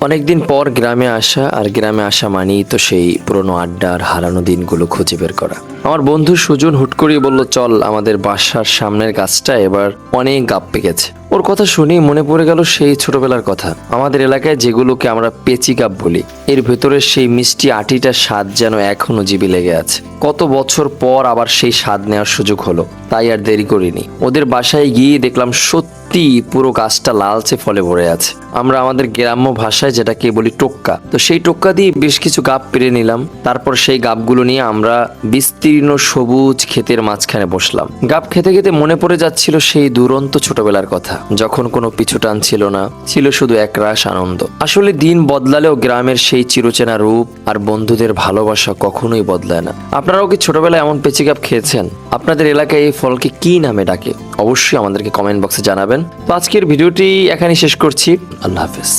অনেকদিন পর গ্রামে আসা, আর গ্রামে আসা মানেই তো সেই পুরনো আড্ডা আর হারানো দিনগুলো খুঁজে বের করা। আমার বন্ধু সুজন হুট করেই বলল, চল আমাদের বাসার সামনের গাছটা এবার অনেক গাব পেকেছে। ওর কথা শুনেই মনে পড়ে গেল সেই ছোটবেলার কথা। আমাদের এলাকায় যেগুলোকে আমরা পেচি গাব বলি, এর ভেতরে সেই মিষ্টি আটিটার স্বাদ যেন এখনো জিভে লেগে আছে। কত বছর পর আবার সেই স্বাদ নেওয়ার সুযোগ হলো, তাই আর দেরি করিনি। ওদের বাসায় গিয়ে দেখলাম সত্যি পুরো গাছটা লালচে ফলে ভরে আছে। আমরা আমাদের গ্রাম্য ভাষায় যেটাকে বলি টোক্কা, তো সেই টোক্কা দিয়ে বেশ কিছু গাব পেরে নিলাম। তারপর সেই গাবগুলো নিয়ে আমরা বিস্তীর্ণ সবুজ ক্ষেতের মাঝখানে বসলাম। গাব খেতে খেতে মনে পড়ে যাচ্ছিল সেই দুরন্ত ছোটবেলার কথা, যখন কোনো পিছু টান ছিল না, ছিল শুধু একরাশ আনন্দ। আসলে দিন বদলালেও গ্রামের সেই চিরচেনা রূপ আর বন্ধুদের ভালোবাসা কখনোই বদলায় না। আপনারাও কি ছোটবেলায় এমন পেঁচি গাব খেয়েছেন? আপনাদের এলাকায় এই ফলকে কি নামে ডাকে? অবশ্যই আমাদেরকে কমেন্ট বক্সে জানাবেন। তো আজকের ভিডিওটি এখানেই শেষ করছি। আল্লাহ হাফেজ।